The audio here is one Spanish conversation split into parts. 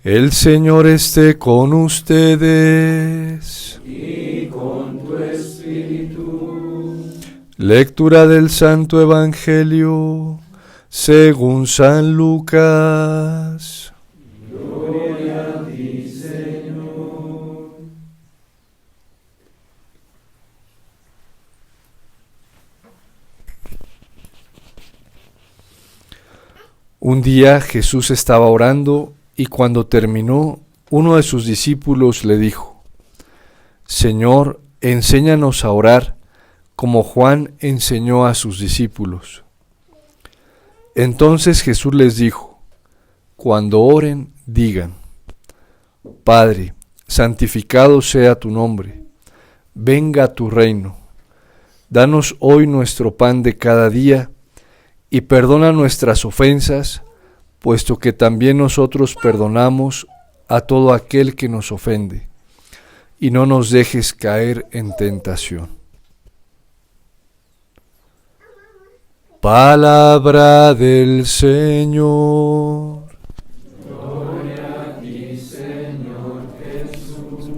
El Señor esté con ustedes. Y con tu espíritu. Lectura del Santo Evangelio según San Lucas. Gloria a ti, Señor. Un día Jesús estaba orando y cuando terminó, uno de sus discípulos le dijo: Señor, enséñanos a orar, como Juan enseñó a sus discípulos. Entonces Jesús les dijo: Cuando oren, digan: Padre, santificado sea tu nombre, venga tu reino. Danos hoy nuestro pan de cada día, y perdona nuestras ofensas, puesto que también nosotros perdonamos a todo aquel que nos ofende, y no nos dejes caer en tentación. Palabra del Señor. Gloria a ti, Señor Jesús.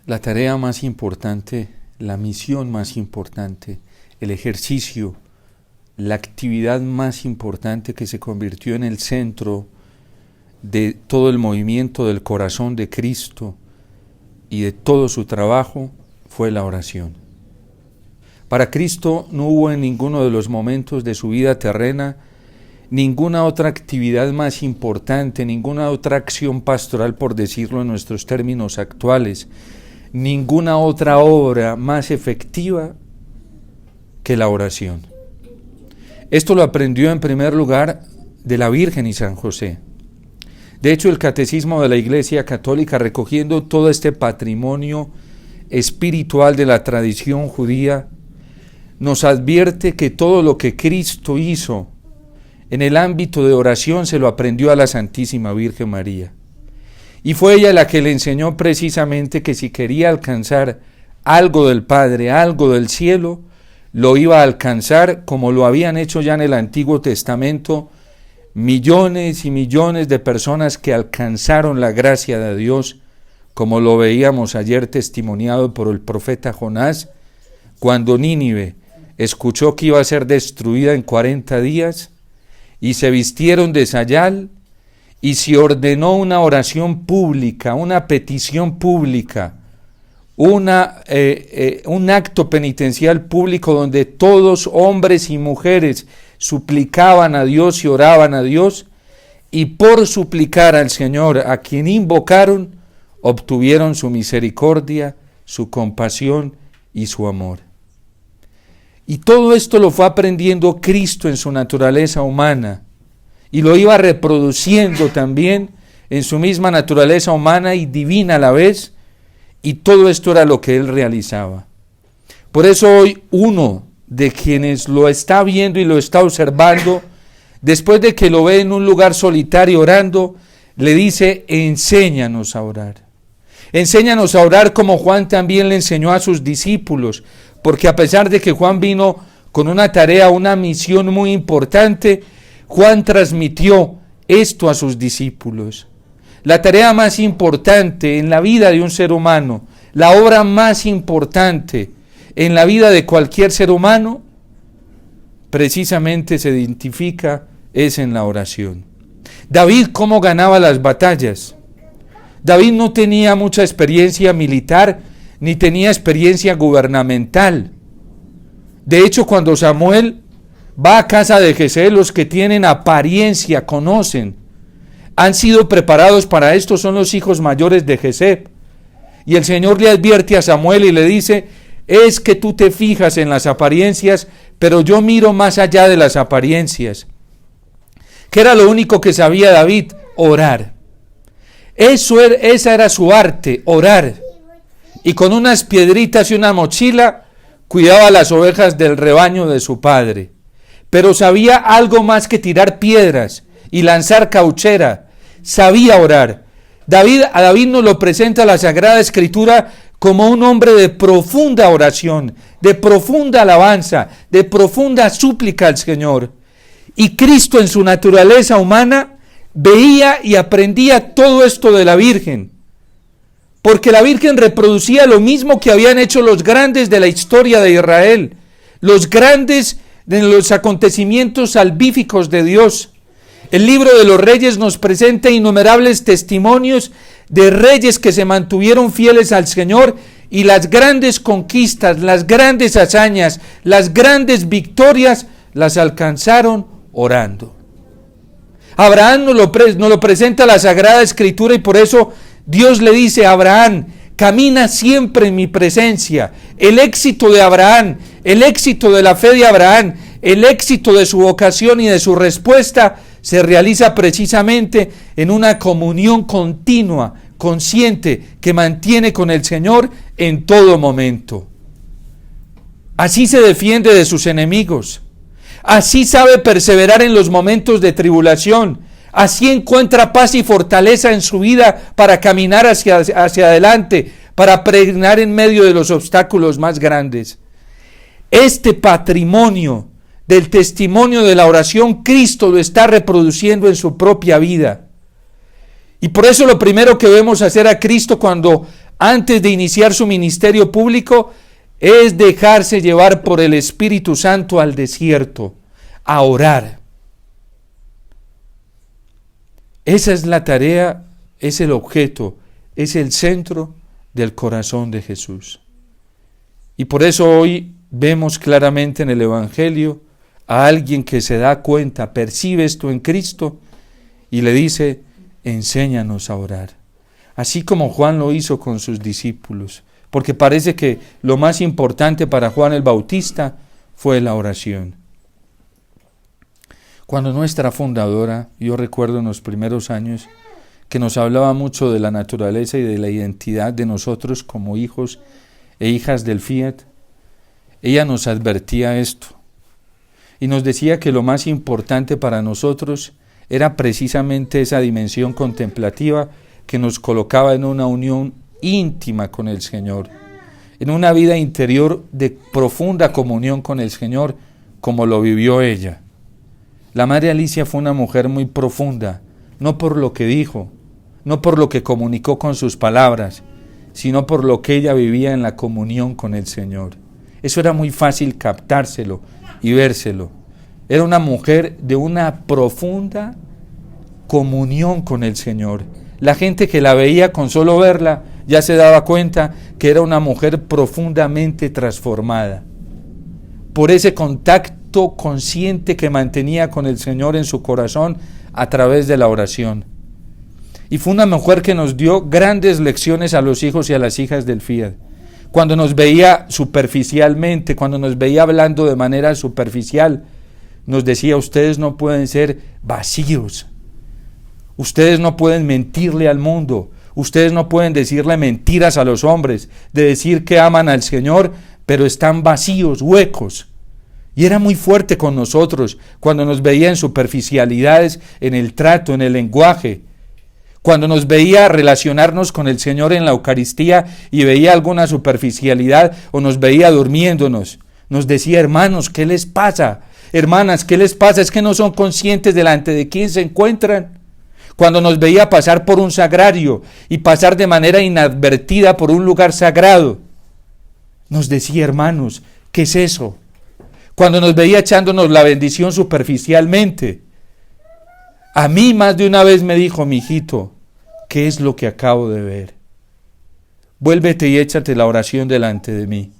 La tarea más importante, la misión más importante, el ejercicio, la actividad más importante que se convirtió en el centro de todo el movimiento del corazón de Cristo y de todo su trabajo fue la oración. Para Cristo no hubo en ninguno de los momentos de su vida terrena ninguna otra actividad más importante, ninguna otra acción pastoral, por decirlo en nuestros términos actuales, ninguna otra obra más efectiva que la oración. Esto lo aprendió en primer lugar de la Virgen y San José. De hecho, el Catecismo de la Iglesia Católica, recogiendo todo este patrimonio espiritual de la tradición judía, nos advierte que todo lo que Cristo hizo en el ámbito de oración se lo aprendió a la Santísima Virgen María. Y fue ella la que le enseñó precisamente que si quería alcanzar algo del Padre, algo del cielo, lo iba a alcanzar como lo habían hecho ya en el Antiguo Testamento millones y millones de personas que alcanzaron la gracia de Dios, como lo veíamos ayer testimoniado por el profeta Jonás, cuando Nínive escuchó que iba a ser destruida en 40 días, y se vistieron de sayal, y se ordenó una oración pública, una petición pública, un acto penitencial público donde todos, hombres y mujeres, suplicaban a Dios y oraban a Dios, y por suplicar al Señor a quien invocaron, obtuvieron su misericordia, su compasión y su amor. Y todo esto lo fue aprendiendo Cristo en su naturaleza humana, y lo iba reproduciendo también en su misma naturaleza humana y divina a la vez, y todo esto era lo que él realizaba. Por eso hoy uno de quienes lo está viendo y lo está observando, después de que lo ve en un lugar solitario orando, le dice: enséñanos a orar. Enséñanos a orar como Juan también le enseñó a sus discípulos, porque a pesar de que Juan vino con una tarea, una misión muy importante, Juan transmitió esto a sus discípulos. La tarea más importante en la vida de un ser humano, la obra más importante en la vida de cualquier ser humano, precisamente se identifica es en la oración. David, ¿cómo ganaba las batallas? David no tenía mucha experiencia militar, ni tenía experiencia gubernamental. De hecho, cuando Samuel va a casa de Jesé, los que tienen apariencia, conocen, han sido preparados para esto, son los hijos mayores de Jesé. Y el Señor le advierte a Samuel y le dice: es que tú te fijas en las apariencias, pero yo miro más allá de las apariencias. ¿Qué era lo único que sabía David? Orar. Esa era su arte, orar. Y con unas piedritas y una mochila cuidaba las ovejas del rebaño de su padre. pero sabía algo más que tirar piedras y lanzar cauchera. Sabía orar. A David nos lo presenta la Sagrada Escritura como un hombre de profunda oración, de profunda alabanza, de profunda súplica al Señor. Y Cristo en su naturaleza humana veía y aprendía todo esto de la Virgen, porque la Virgen reproducía lo mismo que habían hecho los grandes de la historia de Israel, los grandes de los acontecimientos salvíficos de Dios. El libro de los Reyes nos presenta innumerables testimonios de reyes que se mantuvieron fieles al Señor y las grandes conquistas, las grandes hazañas, las grandes victorias las alcanzaron orando. Abraham nos lo presenta la Sagrada Escritura y por eso Dios le dice a Abraham: camina siempre en mi presencia. El éxito de Abraham, el éxito de la fe de Abraham, el éxito de su vocación y de su respuesta se realiza precisamente en una comunión continua, consciente, que mantiene con el Señor en todo momento. Así se defiende de sus enemigos. Así sabe perseverar en los momentos de tribulación. Así encuentra paz y fortaleza en su vida para caminar hacia adelante, para peregrinar en medio de los obstáculos más grandes. Este patrimonio del testimonio de la oración, Cristo lo está reproduciendo en su propia vida. Y por eso lo primero que debemos hacer a Cristo antes de iniciar su ministerio público es dejarse llevar por el Espíritu Santo al desierto, a orar. Esa es la tarea, es el objeto, es el centro del corazón de Jesús. Y por eso hoy vemos claramente en el Evangelio a alguien que se da cuenta, percibe esto en Cristo y le dice: enséñanos a orar. Así como Juan lo hizo con sus discípulos, porque parece que lo más importante para Juan el Bautista fue la oración. Cuando nuestra fundadora, yo recuerdo en los primeros años, que nos hablaba mucho de la naturaleza y de la identidad de nosotros como hijos e hijas del Fiat, ella nos advertía esto. Y nos decía que lo más importante para nosotros era precisamente esa dimensión contemplativa que nos colocaba en una unión íntima con el Señor, en una vida interior de profunda comunión con el Señor, como lo vivió ella. La Madre Alicia fue una mujer muy profunda, no por lo que dijo, no por lo que comunicó con sus palabras, sino por lo que ella vivía en la comunión con el Señor. Eso era muy fácil captárselo y vérselo. Era una mujer de una profunda comunión con el Señor. La gente que la veía, con solo verla, ya se daba cuenta que era una mujer profundamente transformada por ese contacto consciente que mantenía con el Señor en su corazón a través de la oración. Y fue una mujer que nos dio grandes lecciones a los hijos y a las hijas del Fiat. Cuando nos veía superficialmente, cuando nos veía hablando de manera superficial, nos decía: ustedes no pueden ser vacíos, ustedes no pueden mentirle al mundo, ustedes no pueden decirle mentiras a los hombres, de decir que aman al Señor, pero están vacíos, huecos. Y era muy fuerte con nosotros cuando nos veía en superficialidades, en el trato, en el lenguaje. Cuando nos veía relacionarnos con el Señor en la Eucaristía y veía alguna superficialidad o nos veía durmiéndonos, nos decía: hermanos, ¿qué les pasa? Hermanas, ¿qué les pasa? Es que no son conscientes delante de quién se encuentran. Cuando nos veía pasar por un sagrario y pasar de manera inadvertida por un lugar sagrado, nos decía: hermanos, ¿qué es eso? Cuando nos veía echándonos la bendición superficialmente, a mí más de una vez me dijo: mijito, ¿qué es lo que acabo de ver? Vuélvete y échate la oración delante de mí.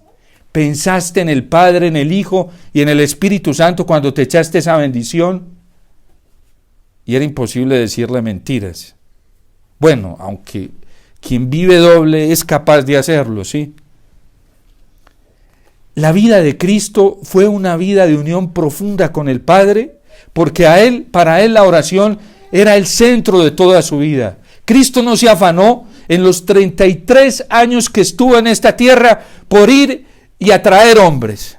¿Pensaste en el Padre, en el Hijo y en el Espíritu Santo cuando te echaste esa bendición? Y era imposible decirle mentiras. Bueno, aunque quien vive doble es capaz de hacerlo, ¿sí? La vida de Cristo fue una vida de unión profunda con el Padre, porque para él la oración era el centro de toda su vida. Cristo no se afanó en los 33 años que estuvo en esta tierra por ir y atraer hombres,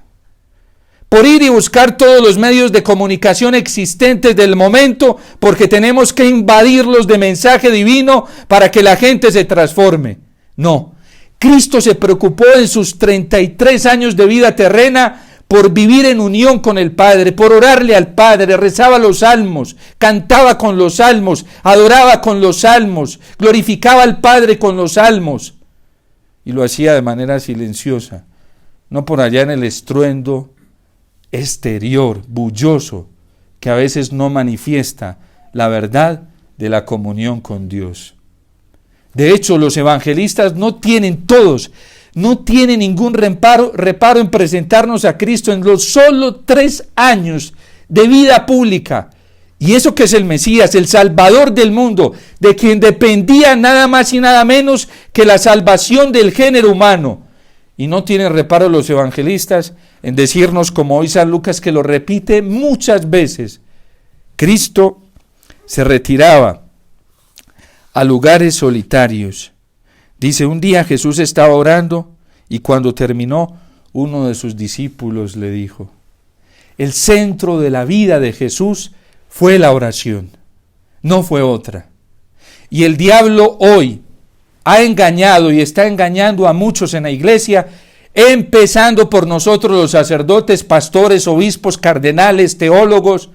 por ir y buscar todos los medios de comunicación existentes del momento, porque tenemos que invadirlos de mensaje divino para que la gente se transforme. No, Cristo se preocupó en sus 33 años de vida terrena por vivir en unión con el Padre, por orarle al Padre, rezaba los salmos, cantaba con los salmos, adoraba con los salmos, glorificaba al Padre con los salmos, y lo hacía de manera silenciosa, no por allá en el estruendo exterior, bulloso, que a veces no manifiesta la verdad de la comunión con Dios. De hecho, los evangelistas no tienen ningún reparo en presentarnos a Cristo en los solo 3 años de vida pública. Y eso que es el Mesías, el Salvador del mundo, de quien dependía nada más y nada menos que la salvación del género humano. Y no tienen reparo los evangelistas en decirnos, como hoy San Lucas, que lo repite muchas veces, Cristo se retiraba a lugares solitarios. Dice, un día Jesús estaba orando y cuando terminó, uno de sus discípulos le dijo, el centro de la vida de Jesús fue la oración, no fue otra. Y el diablo hoy ha engañado y está engañando a muchos en la iglesia, empezando por nosotros los sacerdotes, pastores, obispos, cardenales, teólogos,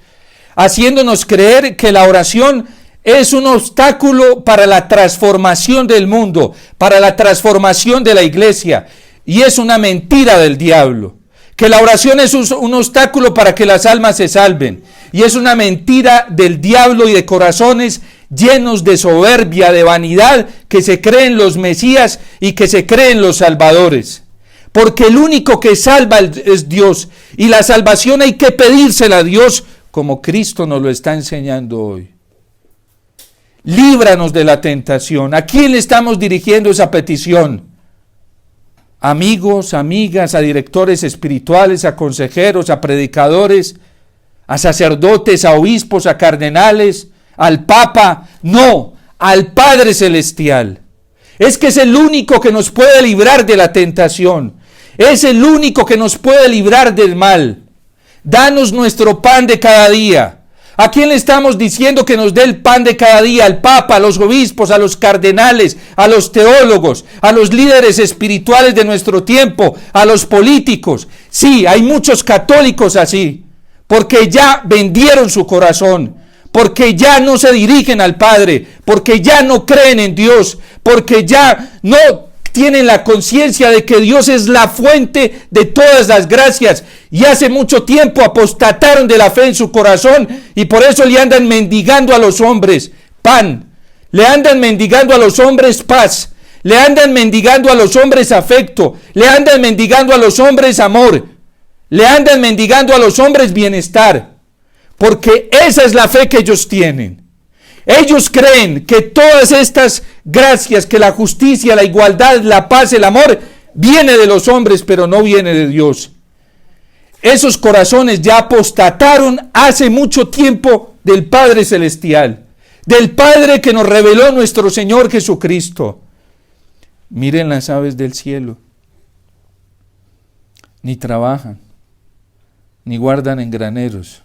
haciéndonos creer que la oración es un obstáculo para la transformación del mundo, para la transformación de la iglesia, y es una mentira del diablo. Que la oración es un obstáculo para que las almas se salven, y es una mentira del diablo y de corazones llenos de soberbia, de vanidad, que se creen los Mesías y que se creen los salvadores. Porque el único que salva es Dios, y la salvación hay que pedírsela a Dios, como Cristo nos lo está enseñando hoy. Líbranos de la tentación. ¿A quién le estamos dirigiendo esa petición? Amigos, amigas, a directores espirituales, a consejeros, a predicadores, a sacerdotes, a obispos, a cardenales, al Papa. No, al Padre Celestial. Es que es el único que nos puede librar de la tentación. Es el único que nos puede librar del mal. Danos nuestro pan de cada día. ¿A quién le estamos diciendo que nos dé el pan de cada día? Al Papa, a los obispos, a los cardenales, a los teólogos, a los líderes espirituales de nuestro tiempo, a los políticos. Sí, hay muchos católicos así, porque ya vendieron su corazón, porque ya no se dirigen al Padre, porque ya no creen en Dios, porque ya no tienen la conciencia de que Dios es la fuente de todas las gracias, y hace mucho tiempo apostataron de la fe en su corazón, y por eso le andan mendigando a los hombres pan, le andan mendigando a los hombres paz, le andan mendigando a los hombres afecto, le andan mendigando a los hombres amor, le andan mendigando a los hombres bienestar, porque esa es la fe que ellos tienen. Ellos creen que todas estas gracias, que la justicia, la igualdad, la paz, el amor, viene de los hombres, pero no viene de Dios. Esos corazones ya apostataron hace mucho tiempo del Padre Celestial, del Padre que nos reveló nuestro Señor Jesucristo. Miren las aves del cielo, ni trabajan, ni guardan en graneros,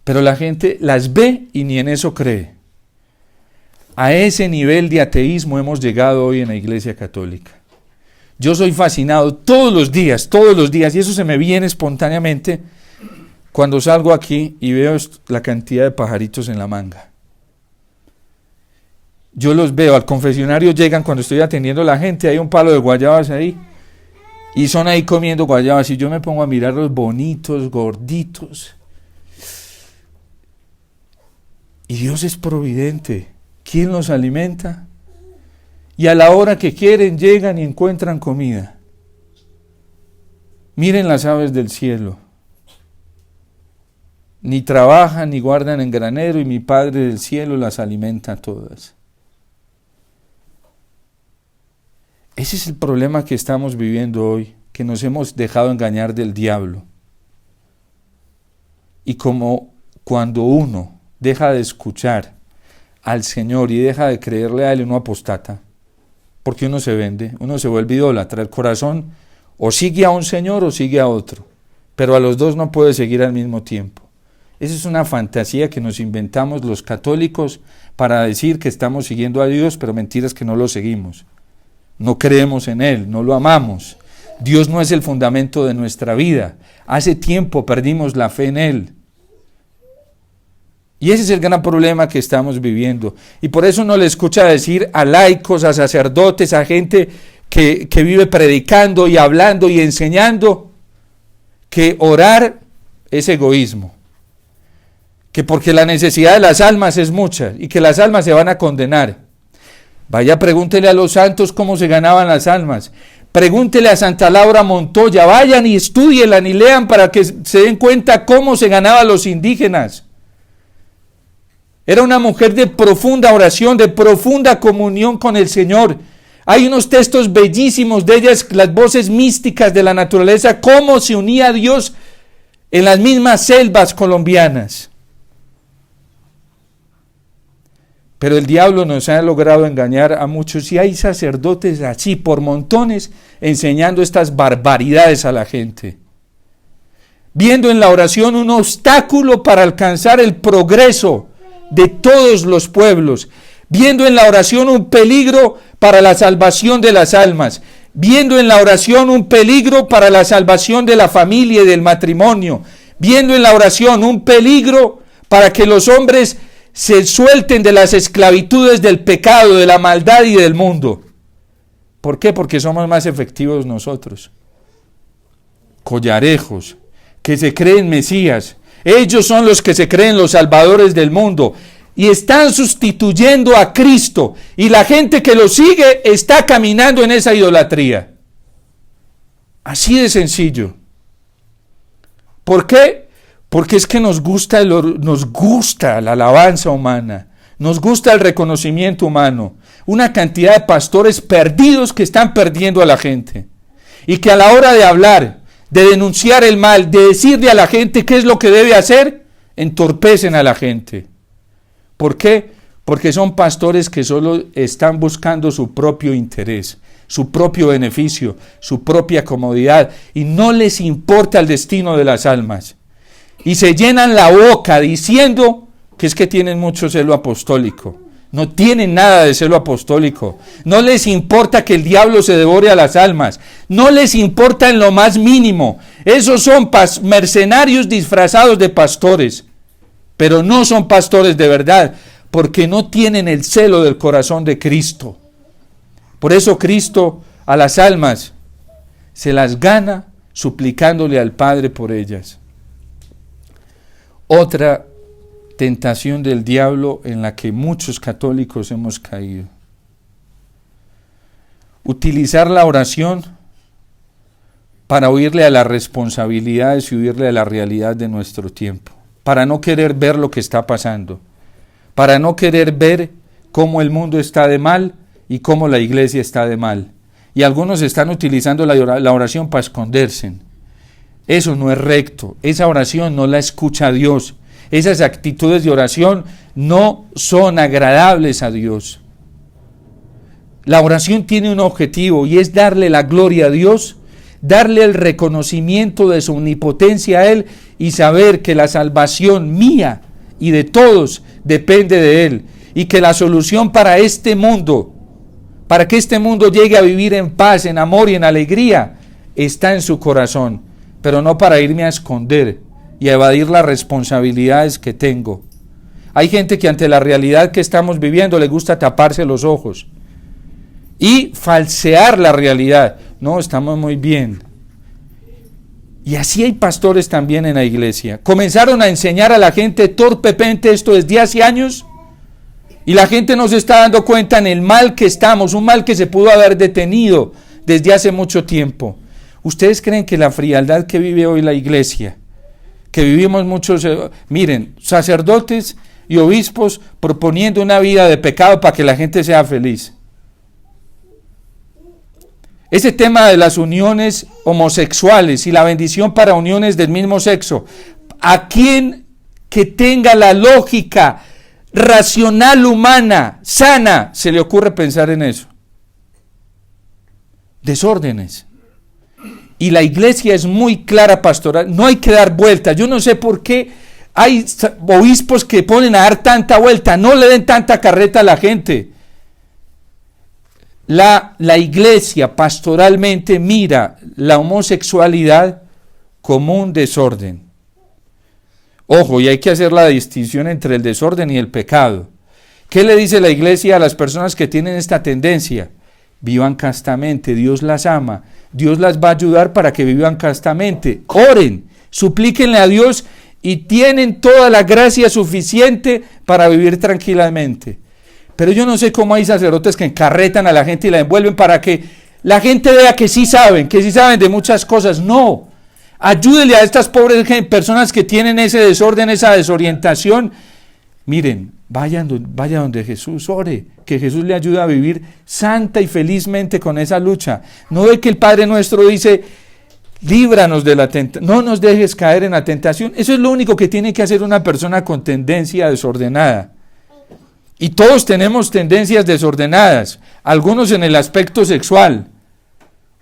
pero la gente las ve y ni en eso cree. A ese nivel de ateísmo hemos llegado hoy en la Iglesia Católica. Yo soy fascinado todos los días, y eso se me viene espontáneamente cuando salgo aquí y veo la cantidad de pajaritos en la manga. Yo los veo, al confesionario llegan cuando estoy atendiendo a la gente, hay un palo de guayabas ahí, y son ahí comiendo guayabas, y yo me pongo a mirarlos bonitos, gorditos. Y Dios es providente. ¿Quién los alimenta? Y a la hora que quieren llegan y encuentran comida. Miren las aves del cielo. Ni trabajan ni guardan en granero, y mi Padre del cielo las alimenta a todas. Ese es el problema que estamos viviendo hoy, que nos hemos dejado engañar del diablo. Y como cuando uno deja de escuchar al Señor y deja de creerle a Él, uno apostata, porque uno se vende, uno se vuelve idólatra. El corazón o sigue a un Señor o sigue a otro. pero a los dos no puede seguir al mismo tiempo. Esa es una fantasía que nos inventamos los católicos para decir que estamos siguiendo a Dios, pero mentiras que no lo seguimos. No creemos en Él, no lo amamos. Dios no es el fundamento de nuestra vida. Hace tiempo perdimos la fe en Él. Y ese es el gran problema que estamos viviendo. Y por eso no le escucha decir a laicos, a sacerdotes, a gente que vive predicando y hablando y enseñando que orar es egoísmo. Que porque la necesidad de las almas es mucha y que las almas se van a condenar. Vaya, pregúntele a los santos cómo se ganaban las almas. Pregúntele a Santa Laura Montoya, vayan y estudienla y lean para que se den cuenta cómo se ganaban los indígenas. Era una mujer de profunda oración, de profunda comunión con el Señor. Hay unos textos bellísimos de ellas, las voces místicas de la naturaleza, cómo se unía a Dios en las mismas selvas colombianas. Pero el diablo nos ha logrado engañar a muchos y hay sacerdotes así por montones enseñando estas barbaridades a la gente. Viendo en la oración un obstáculo para alcanzar el progreso de todos los pueblos. Viendo en la oración un peligro para la salvación de las almas. Viendo en la oración un peligro para la salvación de la familia y del matrimonio. Viendo en la oración un peligro para que los hombres se suelten de las esclavitudes del pecado, de la maldad y del mundo. ¿Por qué? Porque somos más efectivos nosotros. Collarejos, que se creen Mesías. Ellos son los que se creen los salvadores del mundo. Y están sustituyendo a Cristo. Y la gente que lo sigue está caminando en esa idolatría. Así de sencillo. ¿Por qué? Porque es que nos gusta la alabanza humana, nos gusta el reconocimiento humano, una cantidad de pastores perdidos que están perdiendo a la gente y que a la hora de hablar, de denunciar el mal, de decirle a la gente qué es lo que debe hacer, entorpecen a la gente. ¿Por qué? Porque son pastores que solo están buscando su propio interés, su propio beneficio, su propia comodidad y no les importa el destino de las almas. Y se llenan la boca diciendo que es que tienen mucho celo apostólico. No tienen nada de celo apostólico. No les importa que el diablo se devore a las almas. No les importa en lo más mínimo. Esos son mercenarios disfrazados de pastores. Pero no son pastores de verdad, porque no tienen el celo del corazón de Cristo. Por eso Cristo a las almas se las gana suplicándole al Padre por ellas. Otra tentación del diablo en la que muchos católicos hemos caído. Utilizar la oración para huirle a las responsabilidades y huirle a la realidad de nuestro tiempo. Para no querer ver lo que está pasando. Para no querer ver cómo el mundo está de mal y cómo la iglesia está de mal. Y algunos están utilizando la oración para esconderse. Eso no es recto, esa oración no la escucha Dios, esas actitudes de oración no son agradables a Dios. La oración tiene un objetivo y es darle la gloria a Dios, darle el reconocimiento de su omnipotencia a Él y saber que la salvación mía y de todos depende de Él y que la solución para este mundo, para que este mundo llegue a vivir en paz, en amor y en alegría, está en su corazón. Pero no para irme a esconder y a evadir las responsabilidades que tengo. Hay gente que ante la realidad que estamos viviendo le gusta taparse los ojos y falsear la realidad. No, estamos muy bien. Y así hay pastores también en la iglesia. Comenzaron a enseñar a la gente torpemente esto desde hace años y la gente no se está dando cuenta en el mal que estamos, un mal que se pudo haber detenido desde hace mucho tiempo. ¿Ustedes creen que la frialdad que vive hoy la iglesia, que vivimos muchos, miren, sacerdotes y obispos proponiendo una vida de pecado para que la gente sea feliz? Ese tema de las uniones homosexuales y la bendición para uniones del mismo sexo, ¿a quién que tenga la lógica racional humana, sana, se le ocurre pensar en eso? Desórdenes. Y la iglesia es muy clara pastoral, no hay que dar vuelta. Yo no sé por qué hay obispos que ponen a dar tanta vuelta, no le den tanta carreta a la gente. La iglesia pastoralmente mira la homosexualidad como un desorden. Ojo, y hay que hacer la distinción entre el desorden y el pecado. ¿Qué le dice la iglesia a las personas que tienen esta tendencia? Vivan castamente, Dios las ama, Dios las va a ayudar para que vivan castamente. Oren, suplíquenle a Dios y tienen toda la gracia suficiente para vivir tranquilamente. Pero yo no sé cómo hay sacerdotes que encarretan a la gente y la envuelven para que la gente vea que sí saben de muchas cosas. No, ayúdenle a estas pobres personas que tienen ese desorden, esa desorientación. Miren, vaya donde Jesús, ore, que Jesús le ayude a vivir santa y felizmente con esa lucha. No ve que el Padre nuestro dice, líbranos de la tentación, no nos dejes caer en la tentación. Eso es lo único que tiene que hacer una persona con tendencia desordenada. Y todos tenemos tendencias desordenadas, algunos en el aspecto sexual,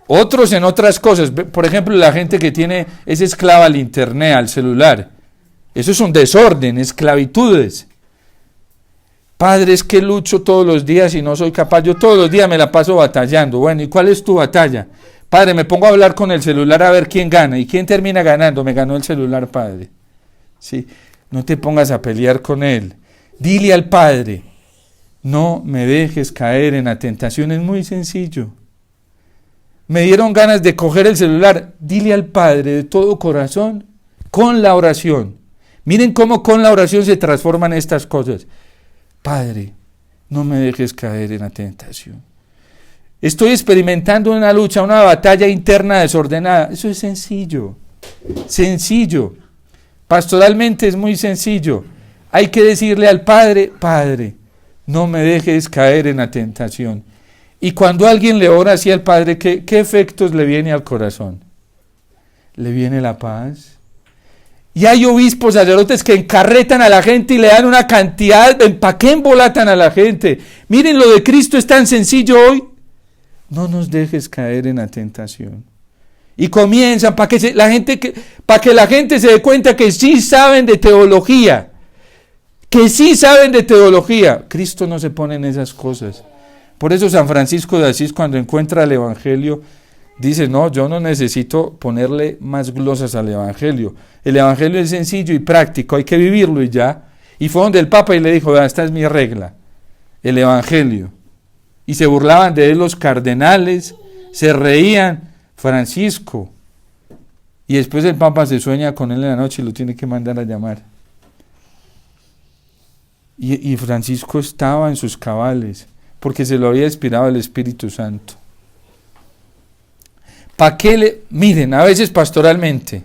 otros en otras cosas. Por ejemplo, la gente que es esclava al internet, al celular. Eso es un desorden, esclavitudes. Padre, es que lucho todos los días y no soy capaz. Yo todos los días me la paso batallando. Bueno, ¿y cuál es tu batalla? Padre, me pongo a hablar con el celular a ver quién gana. ¿Y quién termina ganando? Me ganó el celular, Padre. Sí, no te pongas a pelear con él. Dile al Padre, no me dejes caer en la tentación. Es muy sencillo. Me dieron ganas de coger el celular. Dile al Padre de todo corazón, con la oración. Miren cómo con la oración se transforman estas cosas. Padre, no me dejes caer en la tentación. Estoy experimentando una lucha, una batalla interna desordenada. Eso es sencillo. Sencillo. Pastoralmente es muy sencillo. Hay que decirle al Padre, Padre, no me dejes caer en la tentación. Y cuando alguien le ora así al Padre, ¿qué efectos le viene al corazón? Le viene la paz. Y hay obispos, sacerdotes que encarretan a la gente y le dan una cantidad, ¿para qué embolatan a la gente? Miren, lo de Cristo es tan sencillo hoy. No nos dejes caer en la tentación. Y comienzan para que la gente se dé cuenta que sí saben de teología. Que sí saben de teología. Cristo no se pone en esas cosas. Por eso San Francisco de Asís, cuando encuentra el Evangelio, dice, no, yo no necesito ponerle más glosas al Evangelio. El Evangelio es sencillo y práctico, hay que vivirlo y ya. Y fue donde el Papa y le dijo, esta es mi regla, el Evangelio. Y se burlaban de él los cardenales, se reían. Francisco. Y después el Papa se sueña con él en la noche y lo tiene que mandar a llamar. Y Francisco estaba en sus cabales, porque se lo había inspirado el Espíritu Santo. Miren, a veces pastoralmente,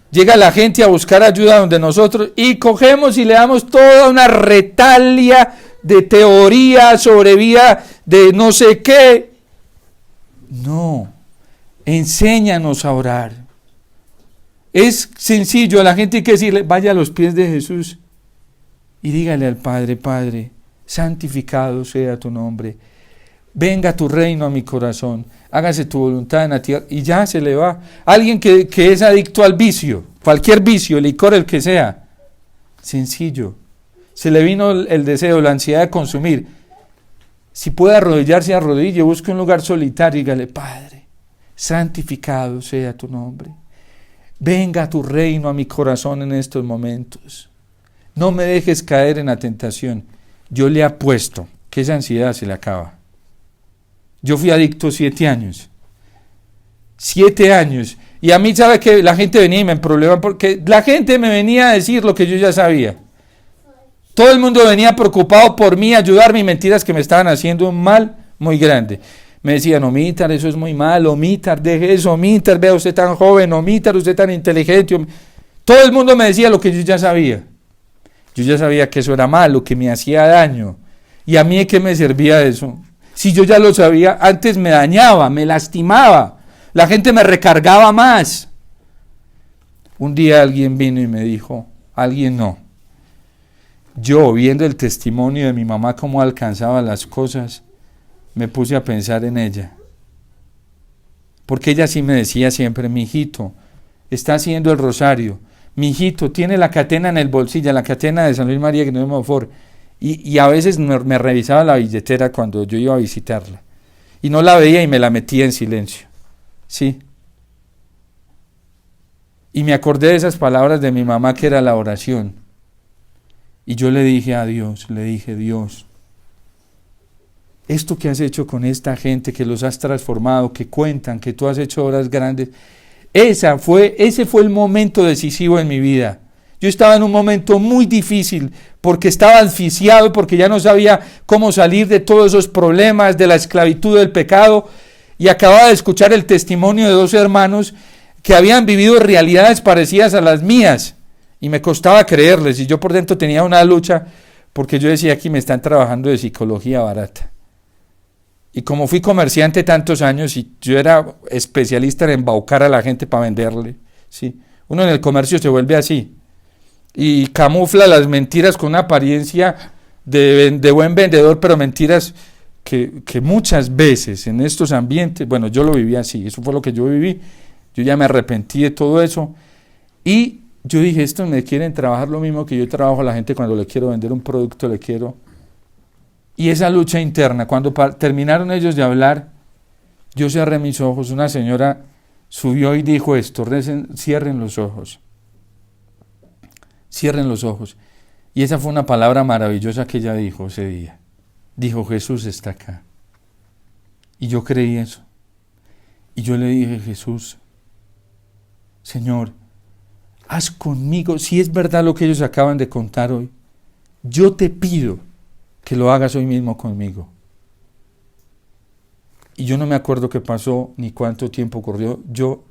llega la gente a buscar ayuda donde nosotros, y cogemos y le damos toda una retalia de teoría sobre vida de no sé qué. No, enséñanos a orar. Es sencillo, a la gente hay que decirle, vaya a los pies de Jesús y dígale al Padre, Padre, santificado sea tu nombre, venga tu reino a mi corazón, hágase tu voluntad en la tierra, y ya se le va. Alguien que es adicto al vicio, cualquier vicio, el licor, el que sea, sencillo, se le vino el deseo, la ansiedad de consumir. Si puede arrodillarse, arrodille, busque un lugar solitario y dígale, Padre, santificado sea tu nombre, venga tu reino a mi corazón en estos momentos, no me dejes caer en la tentación. Yo le apuesto que esa ansiedad se le acaba. Yo fui adicto 7 años. 7 años. Y a mí, ¿sabe que la gente venía y me problema? Porque la gente me venía a decir lo que yo ya sabía. Todo el mundo venía preocupado por mí, ayudarme, y mentiras que me estaban haciendo un mal muy grande. Me decían, Omítar, eso es muy malo, Omítar, deje eso, Omítar, vea usted tan joven, Omítar, usted tan inteligente. Todo el mundo me decía lo que yo ya sabía. Yo ya sabía que eso era malo, que me hacía daño. ¿Y a mí de qué me servía eso? Si yo ya lo sabía, antes me dañaba, me lastimaba. La gente me recargaba más. Un día alguien vino y me dijo, alguien no. Yo, viendo el testimonio de mi mamá, cómo alcanzaba las cosas, me puse a pensar en ella. porque ella sí me decía siempre, mi hijito, está haciendo el rosario, mi hijito, tiene la catena en el bolsillo, la catena de San Luis María que no me Monfort, y a veces me revisaba la billetera cuando yo iba a visitarla, y no la veía y me la metía en silencio, ¿sí? Y me acordé de esas palabras de mi mamá que era la oración, y yo le dije a Dios, Dios, esto que has hecho con esta gente, que los has transformado, que cuentan, que tú has hecho obras grandes, ese fue el momento decisivo en mi vida. Yo estaba en un momento muy difícil, porque estaba asfixiado, porque ya no sabía cómo salir de todos esos problemas, de la esclavitud del pecado, y acababa de escuchar el testimonio de 2 hermanos que habían vivido realidades parecidas a las mías, y me costaba creerles, y yo por dentro tenía una lucha, porque yo decía, aquí me están trabajando de psicología barata. Y como fui comerciante tantos años y yo era especialista en embaucar a la gente para venderle, ¿sí? Uno en el comercio se vuelve así y camufla las mentiras con una apariencia de buen vendedor, pero mentiras que muchas veces en estos ambientes, bueno, yo lo viví así, eso fue lo que yo viví, yo ya me arrepentí de todo eso y yo dije, estos me quieren trabajar lo mismo que yo trabajo a la gente cuando le quiero vender un producto, le quiero... Y esa lucha interna, cuando terminaron ellos de hablar, yo cerré mis ojos, una señora subió y dijo esto, cierren los ojos. Y esa fue una palabra maravillosa que ella dijo ese día. Dijo, Jesús está acá. Y yo creí eso. Y yo le dije, Jesús, Señor, haz conmigo, si es verdad lo que ellos acaban de contar hoy, yo te pido que lo hagas hoy mismo conmigo. Y yo no me acuerdo qué pasó ni cuánto tiempo corrió. Yo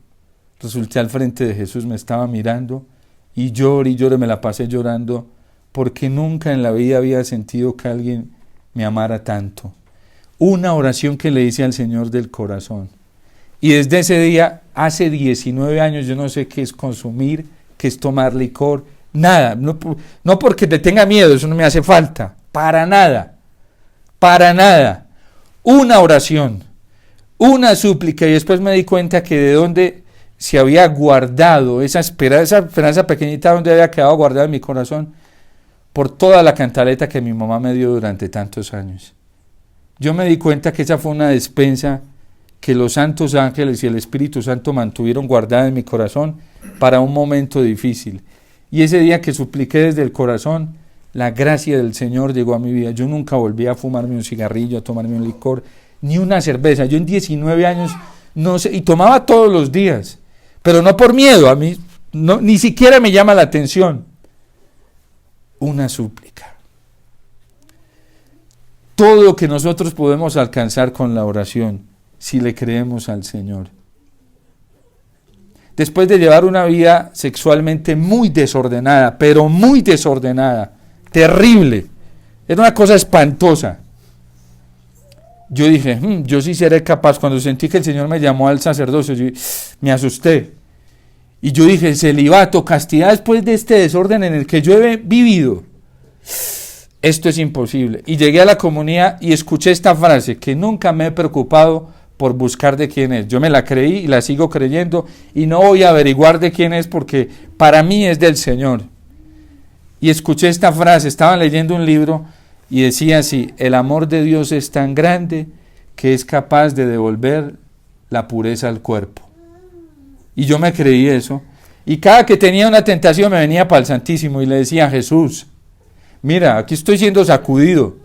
resulté al frente de Jesús, me estaba mirando y lloré, me la pasé llorando porque nunca en la vida había sentido que alguien me amara tanto. Una oración que le hice al Señor del corazón. Y desde ese día, hace 19 años, yo no sé qué es consumir, qué es tomar licor, nada. No porque te tenga miedo, eso no me hace falta. Para nada. Una oración, una súplica, y después me di cuenta que de dónde se había guardado esa esperanza pequeñita, donde había quedado guardada en mi corazón, por toda la cantaleta que mi mamá me dio durante tantos años. Yo me di cuenta que esa fue una despensa que los santos ángeles y el Espíritu Santo mantuvieron guardada en mi corazón para un momento difícil. Y ese día que supliqué desde el corazón, la gracia del Señor llegó a mi vida. Yo nunca volví a fumarme un cigarrillo, a tomarme un licor, ni una cerveza. Yo en 19 años, no sé, y tomaba todos los días, pero no por miedo, a mí no, ni siquiera me llama la atención. Una súplica. Todo lo que nosotros podemos alcanzar con la oración, si le creemos al Señor. Después de llevar una vida sexualmente muy desordenada, pero muy desordenada, terrible, era una cosa espantosa. Yo dije, yo sí seré capaz. Cuando sentí que el Señor me llamó al sacerdocio, me asusté. Y yo dije, celibato, castidad después de este desorden en el que yo he vivido, esto es imposible. Y llegué a la comunidad y escuché esta frase, que nunca me he preocupado por buscar de quién es. Yo me la creí y la sigo creyendo y no voy a averiguar de quién es porque para mí es del Señor. Y escuché esta frase, estaba leyendo un libro y decía así, el amor de Dios es tan grande que es capaz de devolver la pureza al cuerpo. Y yo me creí eso. Y cada que tenía una tentación me venía para el Santísimo y le decía, Jesús, mira, aquí estoy siendo sacudido.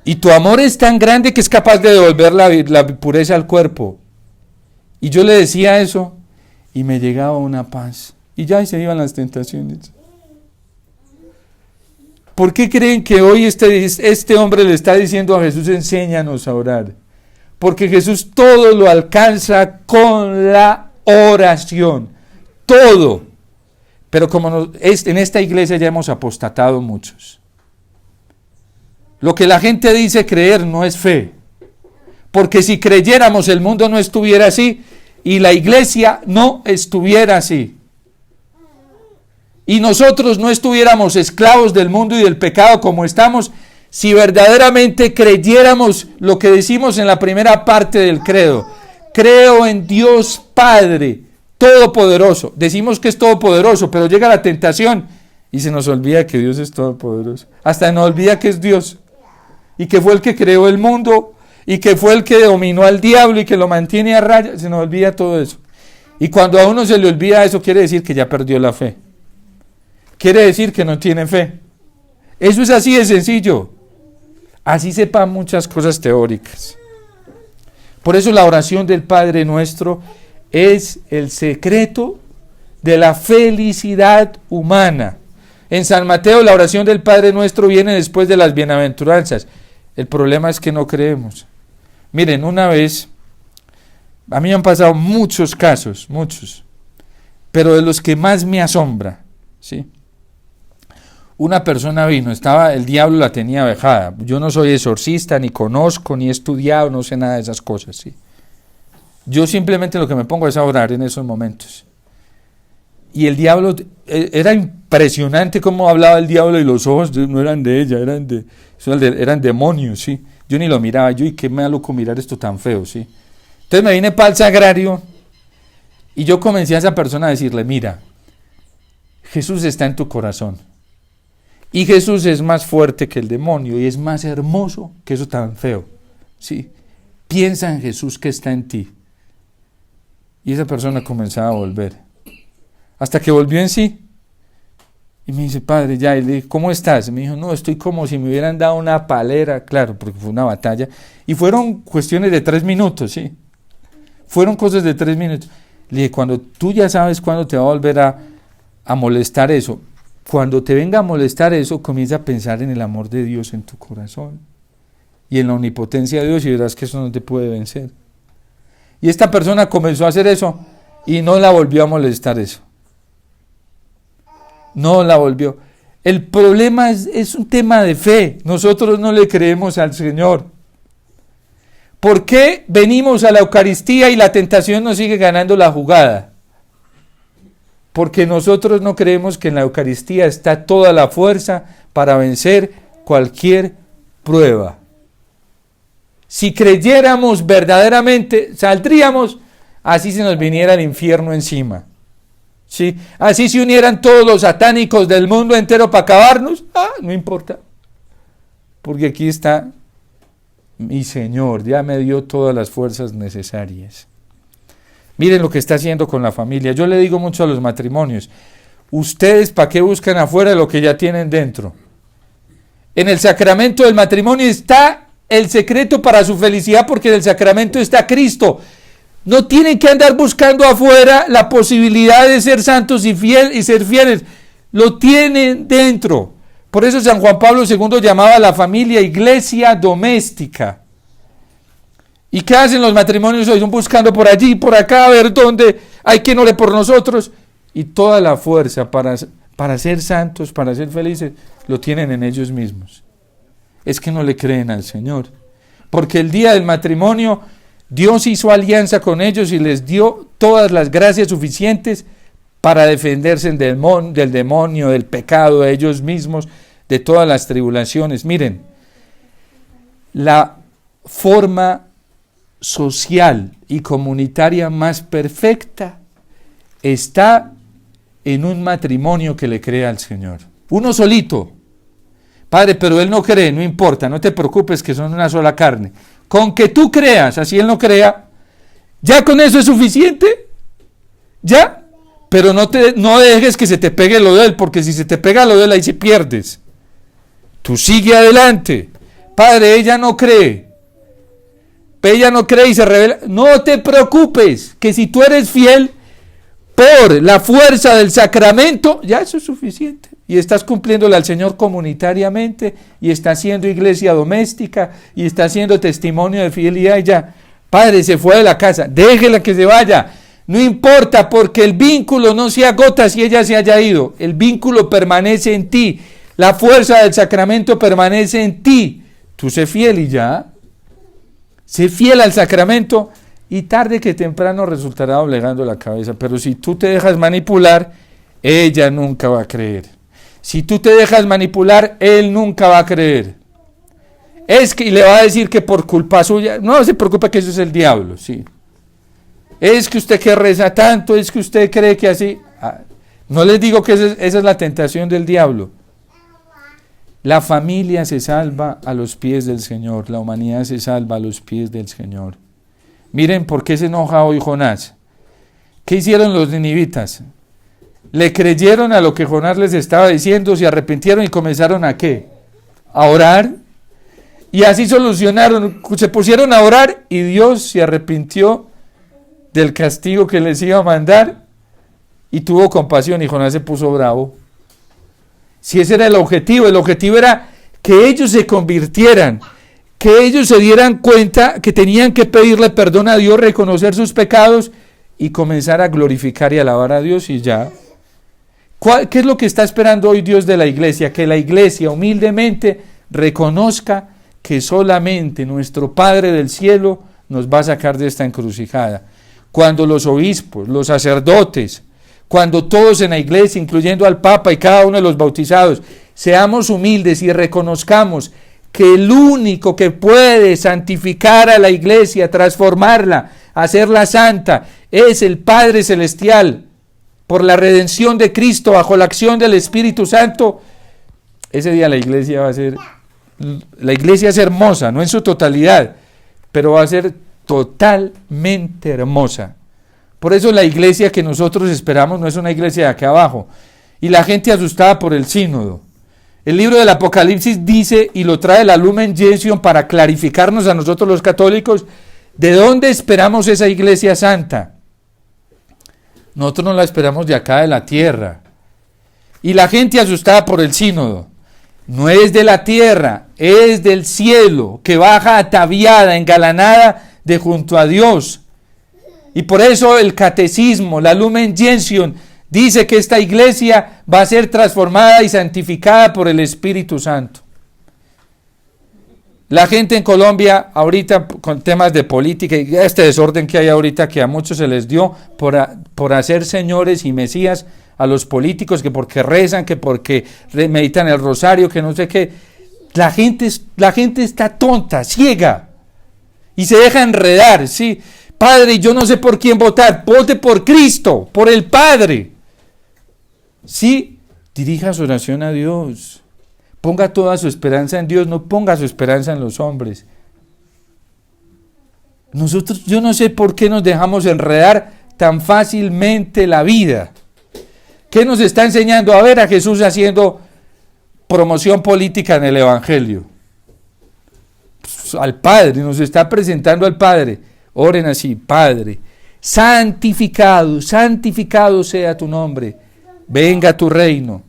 Y tu amor es tan grande que es capaz de devolver la pureza al cuerpo. Y yo le decía eso y me llegaba una paz. Y ya se iban las tentaciones. ¿Por qué creen que hoy este hombre le está diciendo a Jesús, enséñanos a orar? Porque Jesús todo lo alcanza con la oración. Todo. Pero como en esta iglesia ya hemos apostatado muchos. Lo que la gente dice creer no es fe. Porque si creyéramos el mundo no estuviera así y la iglesia no estuviera así. Y nosotros no estuviéramos esclavos del mundo y del pecado como estamos si verdaderamente creyéramos lo que decimos en la primera parte del credo. creo en Dios Padre Todopoderoso. Decimos que es todopoderoso, pero llega la tentación y se nos olvida que Dios es todopoderoso. Hasta nos olvida que es Dios y que fue el que creó el mundo y que fue el que dominó al diablo y que lo mantiene a raya. Se nos olvida todo eso. Y cuando a uno se le olvida eso, quiere decir que ya perdió la fe. Quiere decir que no tiene fe. Eso es así de sencillo. Así sepan muchas cosas teóricas. Por eso la oración del Padre Nuestro es el secreto de la felicidad humana. En San Mateo la oración del Padre Nuestro viene después de las bienaventuranzas. El problema es que no creemos. Miren, una vez, a mí me han pasado muchos casos, muchos, pero de los que más me asombra, ¿sí? Una persona vino, el diablo la tenía vejada. Yo no soy exorcista, ni conozco, ni he estudiado, no sé nada de esas cosas, ¿sí? Yo simplemente lo que me pongo es a orar en esos momentos. Y el diablo, era impresionante cómo hablaba el diablo y los ojos no eran de ella, eran demonios, ¿sí? Yo ni lo miraba, y qué maluco mirar esto tan feo, ¿sí? Entonces me vine para el sagrario y yo comencé a esa persona a decirle, mira, Jesús está en tu corazón. Y Jesús es más fuerte que el demonio y es más hermoso que eso tan feo, ¿sí? Piensa en Jesús que está en ti. Y esa persona comenzaba a volver. Hasta que volvió en sí. Y me dice, padre, ya. Y le dije, ¿cómo estás? Y me dijo, no, estoy como si me hubieran dado una palera. Claro, porque fue una batalla. Y fueron cuestiones de 3 minutos, ¿sí? Fueron cosas de 3 minutos. Le dije, cuando tú ya sabes cuándo te va a volver a molestar eso, cuando te venga a molestar eso, comienza a pensar en el amor de Dios en tu corazón y en la omnipotencia de Dios y verás que eso no te puede vencer. Y esta persona comenzó a hacer eso y no la volvió a molestar eso. No la volvió. El problema es un tema de fe. Nosotros no le creemos al Señor. ¿Por qué venimos a la Eucaristía y la tentación nos sigue ganando la jugada? Porque nosotros no creemos que en la Eucaristía está toda la fuerza para vencer cualquier prueba. Si creyéramos verdaderamente, saldríamos, así se nos viniera el infierno encima. ¿Sí? Así se unieran todos los satánicos del mundo entero para acabarnos, no importa. Porque aquí está mi Señor, ya me dio todas las fuerzas necesarias. Miren lo que está haciendo con la familia. Yo le digo mucho a los matrimonios, ustedes ¿para qué buscan afuera lo que ya tienen dentro? En el sacramento del matrimonio está el secreto para su felicidad, porque en el sacramento está Cristo. No tienen que andar buscando afuera la posibilidad de ser santos y ser fieles. Lo tienen dentro. Por eso San Juan Pablo II llamaba a la familia iglesia doméstica. ¿Y qué hacen los matrimonios hoy? Son buscando por allí, por acá, a ver dónde hay quien ore por nosotros. Y toda la fuerza para ser santos, para ser felices, lo tienen en ellos mismos. Es que no le creen al Señor. Porque el día del matrimonio, Dios hizo alianza con ellos y les dio todas las gracias suficientes para defenderse del demonio, del pecado, de ellos mismos, de todas las tribulaciones. Miren, la forma social y comunitaria más perfecta está en un matrimonio que le cree al Señor. Uno solito. Padre, pero él no cree, no importa, no te preocupes que son una sola carne. Con que tú creas, así él no crea, ya con eso es suficiente. Ya. Pero no dejes que se te pegue lo de él, porque si se te pega lo de él, ahí sí pierdes. Tú sigue adelante. Padre, ella no cree y se revela. No te preocupes, que si tú eres fiel por la fuerza del sacramento, ya eso es suficiente. Y estás cumpliéndole al Señor comunitariamente, y está siendo iglesia doméstica, y está siendo testimonio de fidelidad. Y ya, padre, se fue de la casa, déjela que se vaya. No importa, porque el vínculo no se agota si ella se haya ido. El vínculo permanece en ti. La fuerza del sacramento permanece en ti. Tú sé fiel y ya. Sé fiel al sacramento y tarde que temprano resultará doblegando la cabeza. Pero si tú te dejas manipular, ella nunca va a creer. Si tú te dejas manipular, él nunca va a creer. Es que y le va a decir que por culpa suya, no se preocupe que eso es el diablo, sí. Es que usted que reza tanto, es que usted cree que así. No les digo que esa es la tentación del diablo. La familia se salva a los pies del Señor, la humanidad se salva a los pies del Señor. Miren por qué se enoja hoy Jonás. ¿Qué hicieron los ninivitas? Le creyeron a lo que Jonás les estaba diciendo, se arrepintieron y comenzaron ¿a qué? A orar. Y así solucionaron, se pusieron a orar y Dios se arrepintió del castigo que les iba a mandar y tuvo compasión y Jonás se puso bravo. Si ese era el objetivo era que ellos se convirtieran, que ellos se dieran cuenta que tenían que pedirle perdón a Dios, reconocer sus pecados y comenzar a glorificar y alabar a Dios y ya. ¿Qué es lo que está esperando hoy Dios de la iglesia? Que la iglesia humildemente reconozca que solamente nuestro Padre del cielo nos va a sacar de esta encrucijada. Cuando los obispos, los sacerdotes, cuando todos en la iglesia, incluyendo al Papa y cada uno de los bautizados, seamos humildes y reconozcamos que el único que puede santificar a la iglesia, transformarla, hacerla santa, es el Padre Celestial, por la redención de Cristo, bajo la acción del Espíritu Santo, ese día la iglesia es hermosa, no en su totalidad, pero va a ser totalmente hermosa. Por eso la iglesia que nosotros esperamos no es una iglesia de acá abajo. Y la gente asustada por el sínodo. El libro del Apocalipsis dice, y lo trae la Lumen Gentium para clarificarnos a nosotros los católicos, ¿de dónde esperamos esa iglesia santa? Nosotros no la esperamos de acá de la tierra. Y la gente asustada por el sínodo. No es de la tierra, es del cielo, que baja ataviada, engalanada de junto a Dios. Y por eso el catecismo, la Lumen Gentium, dice que esta iglesia va a ser transformada y santificada por el Espíritu Santo. La gente en Colombia, ahorita con temas de política y este desorden que hay ahorita, que a muchos se les dio por hacer señores y mesías a los políticos, que porque rezan, que porque meditan el rosario, que no sé qué. La gente está tonta, ciega, y se deja enredar, ¿sí? Padre, yo no sé por quién votar, vote por Cristo, por el Padre. Sí, dirija su oración a Dios. Ponga toda su esperanza en Dios, no ponga su esperanza en los hombres. Nosotros, yo no sé por qué nos dejamos enredar tan fácilmente la vida. ¿Qué nos está enseñando? A ver a Jesús haciendo promoción política en el Evangelio. Pues, al Padre, nos está presentando al Padre. Oren así: Padre, santificado, santificado sea tu nombre, venga tu reino,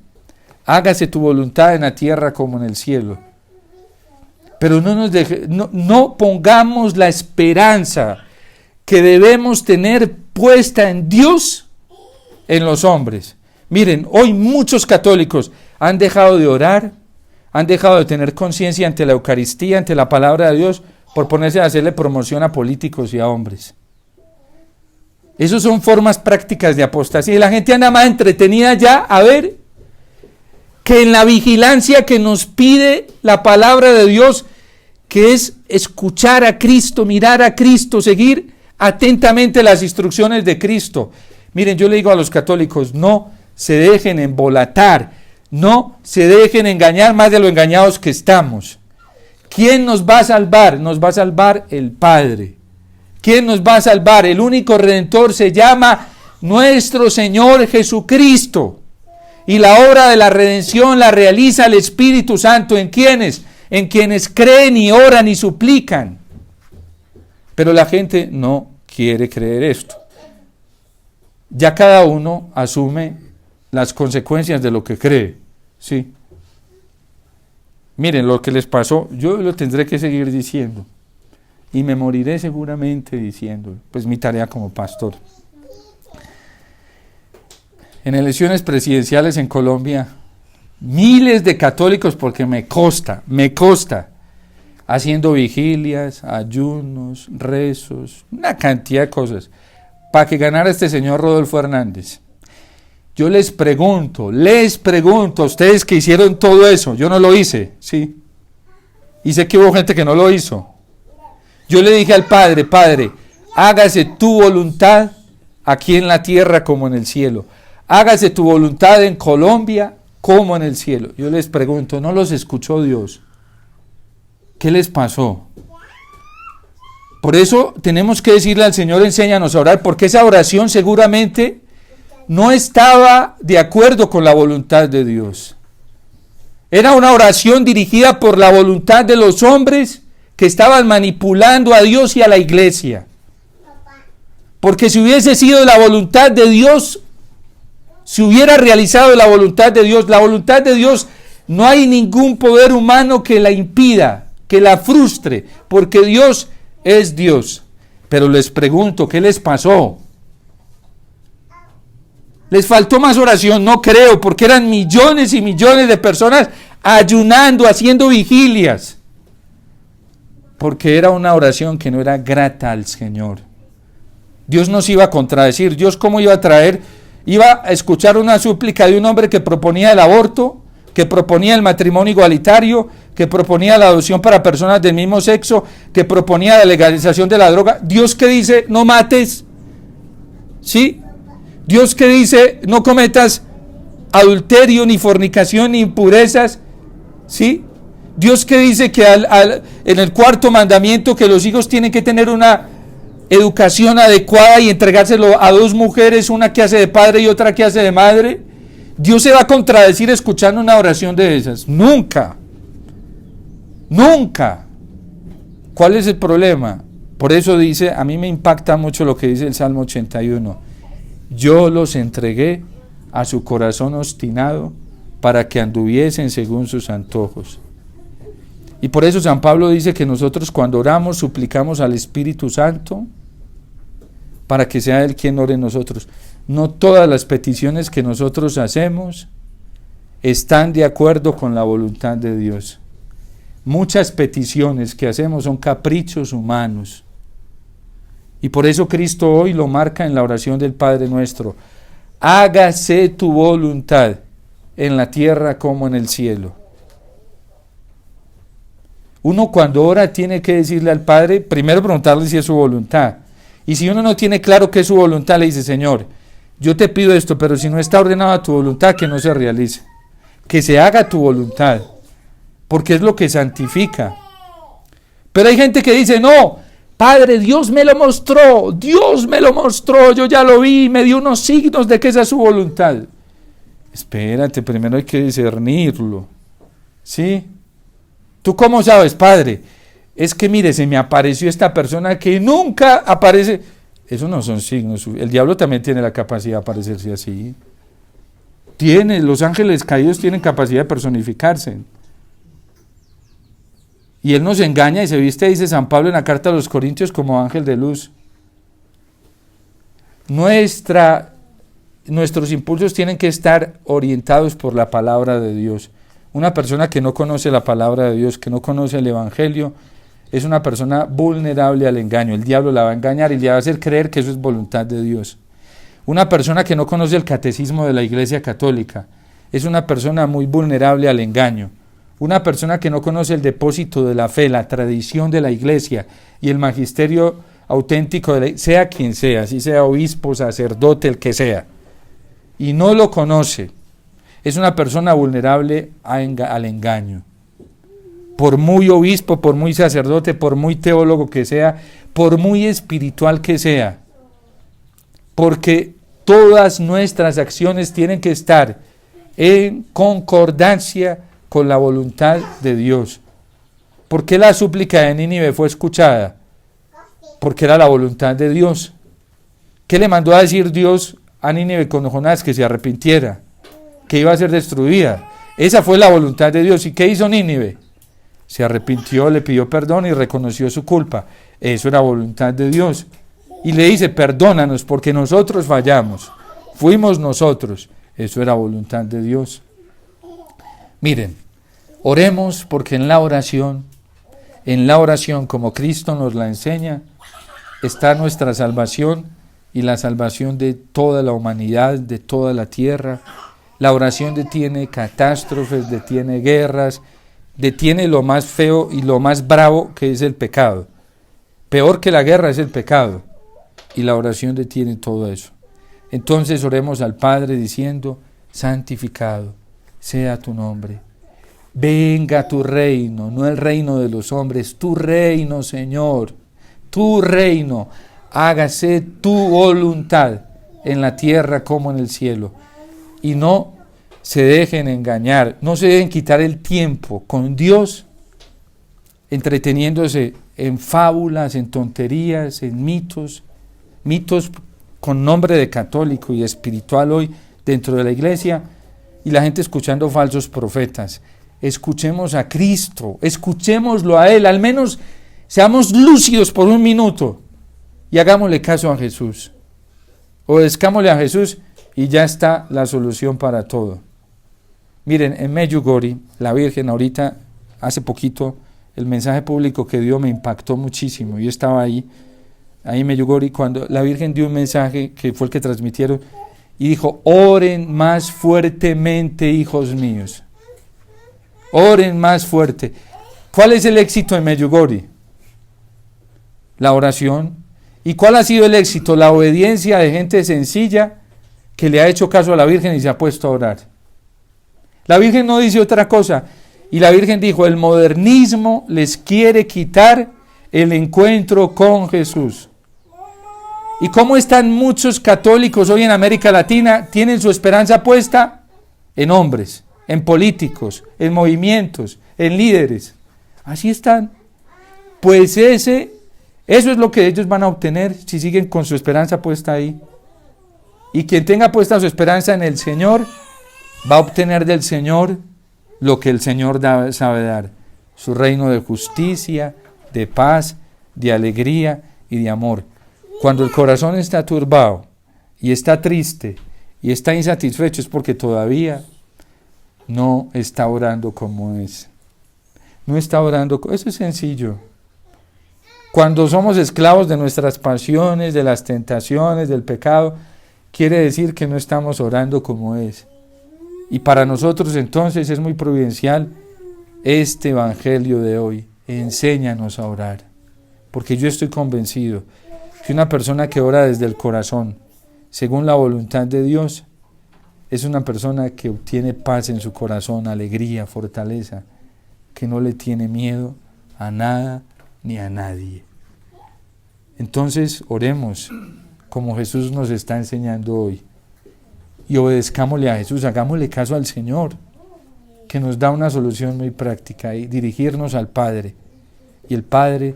hágase tu voluntad en la tierra como en el cielo. Pero no pongamos la esperanza que debemos tener puesta en Dios en los hombres. Miren, hoy muchos católicos han dejado de orar, han dejado de tener conciencia ante la Eucaristía, ante la palabra de Dios, por ponerse a hacerle promoción a políticos y a hombres. Esas son formas prácticas de apostasía. Y la gente anda más entretenida ya a ver que en la vigilancia que nos pide la palabra de Dios, que es escuchar a Cristo, mirar a Cristo, seguir atentamente las instrucciones de Cristo. Miren, yo le digo a los católicos, no se dejen embolatar, no se dejen engañar más de lo engañados que estamos. ¿Quién nos va a salvar? Nos va a salvar el Padre. ¿Quién nos va a salvar? El único Redentor se llama nuestro Señor Jesucristo. Y la obra de la redención la realiza el Espíritu Santo. ¿En quiénes? En quienes creen y oran y suplican. Pero la gente no quiere creer esto. Ya cada uno asume las consecuencias de lo que cree. Sí. Miren lo que les pasó, yo lo tendré que seguir diciendo y me moriré seguramente diciendo, pues mi tarea como pastor. En elecciones presidenciales en Colombia, miles de católicos, porque me consta, haciendo vigilias, ayunos, rezos, una cantidad de cosas, para que ganara este señor Rodolfo Hernández. Yo les pregunto, a ustedes que hicieron todo eso, yo no lo hice, ¿sí? Y sé que hubo gente que no lo hizo. Yo le dije al Padre, hágase tu voluntad aquí en la tierra como en el cielo. Hágase tu voluntad en Colombia como en el cielo. Yo les pregunto, ¿no los escuchó Dios? ¿Qué les pasó? Por eso tenemos que decirle al Señor, enséñanos a orar, porque esa oración seguramente no estaba de acuerdo con la voluntad de Dios. Era una oración dirigida por la voluntad de los hombres que estaban manipulando a Dios y a la iglesia. Porque si hubiese sido la voluntad de Dios, si hubiera realizado la voluntad de Dios, no hay ningún poder humano que la impida, que la frustre, porque Dios es Dios. Pero les pregunto, ¿qué les pasó? ¿Les faltó más oración? No creo, porque eran millones y millones de personas ayunando, haciendo vigilias. Porque era una oración que no era grata al Señor. Dios nos iba a contradecir. Dios, ¿cómo iba a traer? Iba a escuchar una súplica de un hombre que proponía el aborto, que proponía el matrimonio igualitario, que proponía la adopción para personas del mismo sexo, que proponía la legalización de la droga. Dios que dice, no mates, ¿sí? Dios que dice, no cometas adulterio, ni fornicación, ni impurezas, ¿sí? Dios que dice que en el cuarto mandamiento que los hijos tienen que tener una educación adecuada y entregárselo a dos mujeres, una que hace de padre y otra que hace de madre. Dios se va a contradecir escuchando una oración de esas. Nunca. Nunca. ¿Cuál es el problema? Por eso dice, a mí me impacta mucho lo que dice el Salmo 81. Yo los entregué a su corazón obstinado para que anduviesen según sus antojos. Y por eso San Pablo dice que nosotros cuando oramos suplicamos al Espíritu Santo para que sea Él quien ore en nosotros. No todas las peticiones que nosotros hacemos están de acuerdo con la voluntad de Dios. Muchas peticiones que hacemos son caprichos humanos. Y por eso Cristo hoy lo marca en la oración del Padre Nuestro. Hágase tu voluntad en la tierra como en el cielo. Uno cuando ora tiene que decirle al Padre, primero preguntarle si es su voluntad. Y si uno no tiene claro qué es su voluntad, le dice, Señor, yo te pido esto, pero si no está ordenado a tu voluntad, que no se realice. Que se haga tu voluntad, porque es lo que santifica. Pero hay gente que dice, no, Padre, Dios me lo mostró, yo ya lo vi, me dio unos signos de que esa es su voluntad. Espérate, primero hay que discernirlo, ¿sí? ¿Tú cómo sabes, Padre? Es que mire, se me apareció esta persona que nunca aparece. Esos no son signos. El diablo también tiene la capacidad de aparecerse así. Los ángeles caídos tienen capacidad de personificarse. Y él nos engaña y se viste, dice San Pablo en la carta a los Corintios, como ángel de luz. Nuestros impulsos tienen que estar orientados por la palabra de Dios. Una persona que no conoce la palabra de Dios, que no conoce el Evangelio, es una persona vulnerable al engaño. El diablo la va a engañar y le va a hacer creer que eso es voluntad de Dios. Una persona que no conoce el catecismo de la Iglesia Católica es una persona muy vulnerable al engaño. Una persona que no conoce el depósito de la fe, la tradición de la Iglesia y el magisterio auténtico, sea quien sea, si sea obispo, sacerdote, el que sea, y no lo conoce, es una persona vulnerable al engaño. Por muy obispo, por muy sacerdote, por muy teólogo que sea, por muy espiritual que sea, porque todas nuestras acciones tienen que estar en concordancia con la voluntad de Dios. ¿Por qué la súplica de Nínive fue escuchada? Porque era la voluntad de Dios. ¿Qué le mandó a decir Dios a Nínive con Jonás? Que se arrepintiera, que iba a ser destruida. Esa fue la voluntad de Dios. ¿Y qué hizo Nínive? Se arrepintió, le pidió perdón y reconoció su culpa. Eso era voluntad de Dios. Y le dice, perdónanos porque nosotros fallamos. Fuimos nosotros. Eso era voluntad de Dios. Miren, oremos porque en la oración como Cristo nos la enseña, está nuestra salvación y la salvación de toda la humanidad, de toda la tierra. La oración detiene catástrofes, detiene guerras, detiene lo más feo y lo más bravo que es el pecado. Peor que la guerra es el pecado. y la oración detiene todo eso. Entonces oremos al Padre diciendo: santificado sea tu nombre. Venga tu reino, no el reino de los hombres, tu reino, Señor, tu reino. Hágase tu voluntad en la tierra como en el cielo. Y no se dejen engañar, no se dejen quitar el tiempo con Dios entreteniéndose en fábulas, en tonterías, en mitos con nombre de católico y espiritual hoy dentro de la iglesia, y la gente escuchando falsos profetas. Escuchemos a Cristo, escuchémoslo a Él, al menos seamos lúcidos por un minuto y hagámosle caso a Jesús. Obedezcámosle a Jesús y ya está la solución para todo. Miren, en Medjugorje, la Virgen ahorita, hace poquito, el mensaje público que dio me impactó muchísimo. Yo estaba ahí en Medjugorje, cuando la Virgen dio un mensaje que fue el que transmitieron y dijo: oren más fuertemente, hijos míos. Oren más fuerte. ¿Cuál es el éxito en Medjugorje? La oración. ¿Y cuál ha sido el éxito? La obediencia de gente sencilla que le ha hecho caso a la Virgen y se ha puesto a orar. La Virgen no dice otra cosa. Y la Virgen dijo: el modernismo les quiere quitar el encuentro con Jesús. ¿Y cómo están muchos católicos hoy en América Latina? Tienen su esperanza puesta en hombres, en políticos, en movimientos, en líderes. Así están. Pues eso es lo que ellos van a obtener si siguen con su esperanza puesta ahí. Y quien tenga puesta su esperanza en el Señor, va a obtener del Señor lo que el Señor sabe dar: su reino de justicia, de paz, de alegría y de amor. Cuando el corazón está turbado y está triste y está insatisfecho, es porque todavía no está orando como es. No está orando, eso es sencillo. Cuando somos esclavos de nuestras pasiones, de las tentaciones, del pecado, quiere decir que no estamos orando como es. Y para nosotros entonces es muy providencial este evangelio de hoy. Enséñanos a orar. Porque yo estoy convencido que una persona que ora desde el corazón, según la voluntad de Dios, es una persona que obtiene paz en su corazón, alegría, fortaleza, que no le tiene miedo a nada ni a nadie. Entonces oremos como Jesús nos está enseñando hoy. Y obedezcámosle a Jesús, hagámosle caso al Señor, que nos da una solución muy práctica, y dirigirnos al Padre. Y el Padre,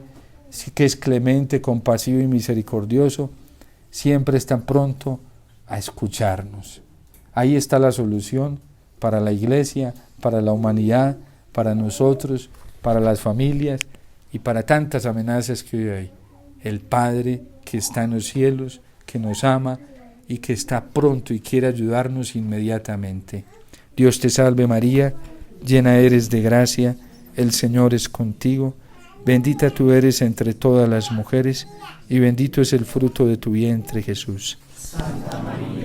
que es clemente, compasivo y misericordioso, siempre está pronto a escucharnos. Ahí está la solución para la iglesia, para la humanidad, para nosotros, para las familias y para tantas amenazas que hoy hay. El Padre que está en los cielos, que nos ama y que está pronto y quiere ayudarnos inmediatamente. Dios te salve María, llena eres de gracia, el Señor es contigo, bendita tú eres entre todas las mujeres y bendito es el fruto de tu vientre, Jesús. Santa María,